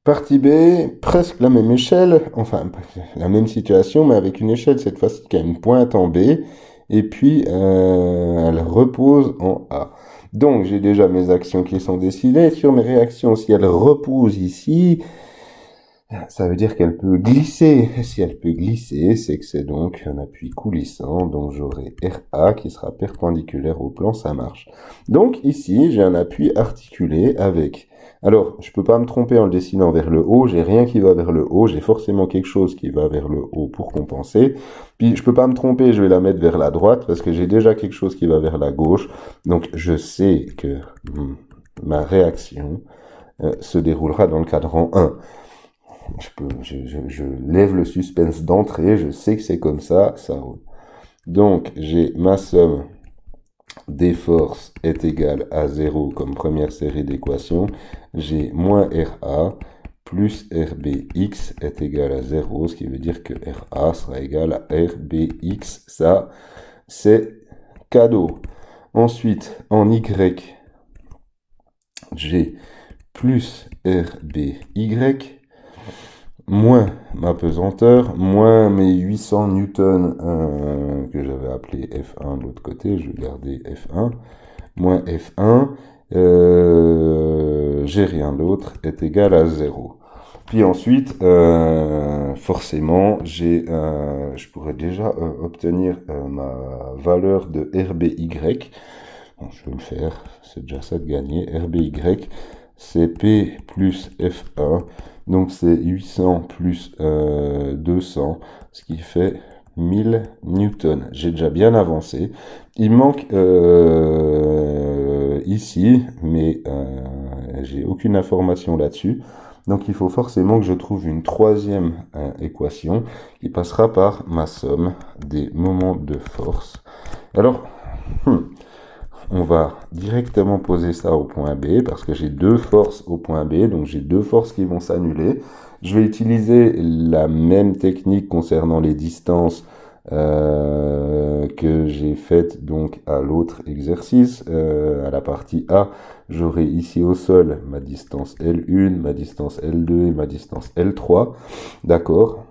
Partie B, presque la même échelle, enfin la même situation, mais avec une échelle cette fois-ci qui a une pointe en B, et puis elle repose en A. Donc j'ai déjà mes actions qui sont décidées. Sur mes réactions, si elle repose ici, ça veut dire qu'elle peut glisser. Si elle peut glisser, c'est que c'est donc un appui coulissant. Donc j'aurai RA qui sera perpendiculaire au plan, ça marche. Donc ici, j'ai un appui articulé avec... Alors, je peux pas me tromper en le dessinant vers le haut, j'ai rien qui va vers le haut, j'ai forcément quelque chose qui va vers le haut pour compenser. Puis je peux pas me tromper, je vais la mettre vers la droite parce que j'ai déjà quelque chose qui va vers la gauche. Donc je sais que ma réaction se déroulera dans le cadran 1. Je lève le suspense d'entrée, je sais que c'est comme ça roule. Donc, j'ai ma somme des forces est égale à 0 comme première série d'équations. J'ai moins RA plus RBX est égal à 0, ce qui veut dire que RA sera égal à RBX. Ça, c'est cadeau. Ensuite, en Y, j'ai plus RBY moins ma pesanteur, moins mes 800 newtons que j'avais appelé F1 de l'autre côté, je vais garder F1, moins F1, j'ai rien d'autre, est égal à 0. Puis ensuite, forcément, je pourrais déjà obtenir ma valeur de RBY. Bon, je vais le faire, c'est déjà ça de gagner. RBY, c'est P plus F1. Donc c'est 800 plus 200, ce qui fait 1000 newtons. J'ai déjà bien avancé. Il manque ici, mais j'ai aucune information là-dessus. Donc il faut forcément que je trouve une troisième équation qui passera par ma somme des moments de force. Alors, on va directement poser ça au point B parce que j'ai deux forces au point B, donc j'ai deux forces qui vont s'annuler. Je vais utiliser la même technique concernant les distances que j'ai faite donc à l'autre exercice. À la partie A, j'aurai ici au sol ma distance L1, ma distance L2 et ma distance L3. D'accord.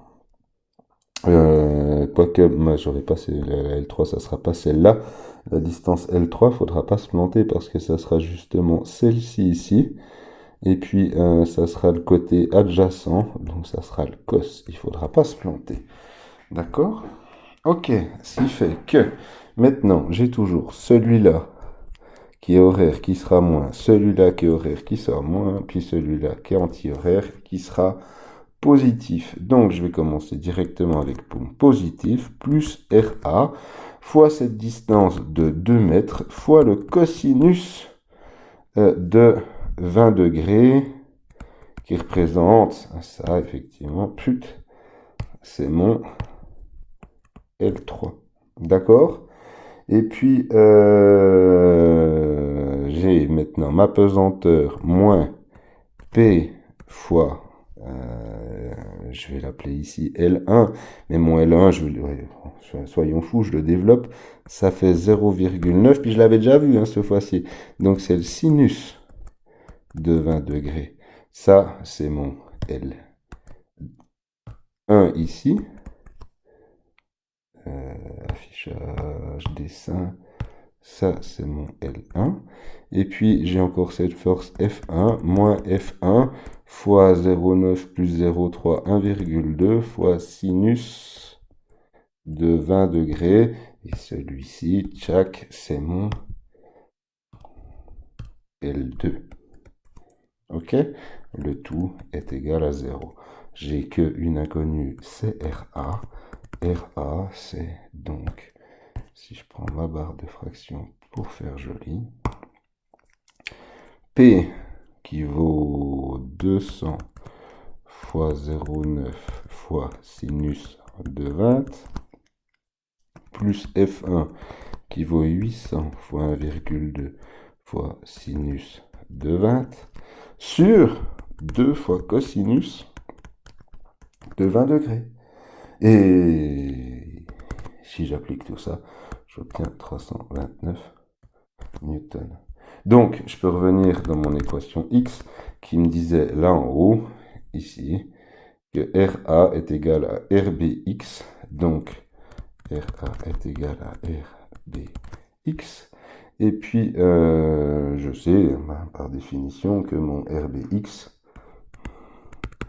Quoique, moi, j'aurais pas la L3, ça sera pas celle-là. La distance L3, faudra pas se planter parce que ça sera justement celle-ci ici. Et puis, ça sera le côté adjacent, donc ça sera le cos. Il faudra pas se planter. D'accord? Ok, ce qui fait que maintenant, j'ai toujours celui-là qui est horaire qui sera moins, celui-là qui est horaire qui sera moins, puis celui-là qui est anti-horaire qui sera positif. Donc, je vais commencer directement avec pompe positif plus RA fois cette distance de 2 mètres fois le cosinus de 20 degrés qui représente ça, effectivement, pute, c'est mon L3. D'accord? Et puis, j'ai maintenant ma pesanteur moins P fois, je vais l'appeler ici L1, mais mon L1, soyons fous, je le développe, ça fait 0,9, puis je l'avais déjà vu cette fois-ci. Donc c'est le sinus de 20 degrés. Ça, c'est mon L1 ici. Affichage, dessin. Ça, c'est mon L1. Et puis, j'ai encore cette force F1, moins F1, fois 0,9 plus 0,3, 1,2, fois sinus de 20 degrés. Et celui-ci, tchac, c'est mon L2. Ok? Le tout est égal à 0. J'ai que une inconnue, c'est RA. RA, c'est donc, si je prends ma barre de fraction pour faire joli, P qui vaut 200 fois 0,9 fois sinus de 20, plus F1 qui vaut 800 fois 1,2 fois sinus de 20, sur 2 fois cosinus de 20 degrés. Et si j'applique tout ça, j'obtiens 329 newtons. Donc, je peux revenir dans mon équation X qui me disait là en haut, ici que RA est égal à RBX, donc RA est égal à RBX, et puis je sais par définition que mon RBX,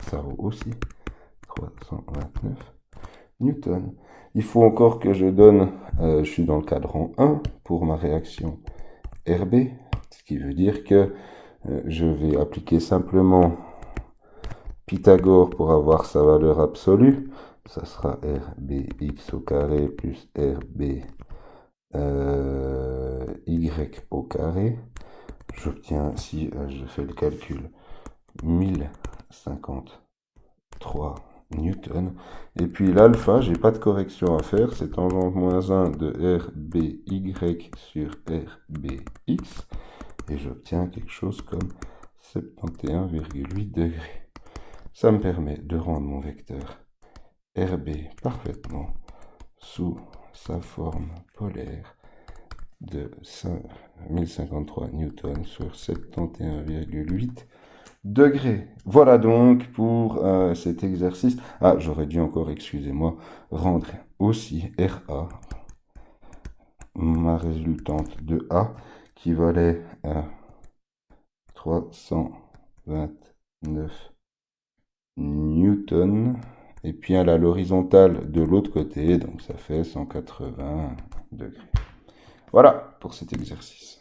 ça vaut aussi 329 newtons. Il faut encore que je donne, je suis dans le cadran 1 pour ma réaction RB, ce qui veut dire que je vais appliquer simplement Pythagore pour avoir sa valeur absolue. Ça sera RBX au carré plus RB Y au carré. J'obtiens, si je fais le calcul, 1053 newtons. Et puis l'alpha, j'ai pas de correction à faire, c'est tangente moins 1 de RBY sur RBX. Et j'obtiens quelque chose comme 71,8 degrés. Ça me permet de rendre mon vecteur RB parfaitement sous sa forme polaire de 1053 newtons sur 71,8 degrés. Voilà donc pour cet exercice. Ah, j'aurais dû encore, excusez-moi, rendre aussi RA, ma résultante de A, qui valait 329 newtons. Et puis à l'horizontale de l'autre côté, donc ça fait 180 degrés. Voilà pour cet exercice.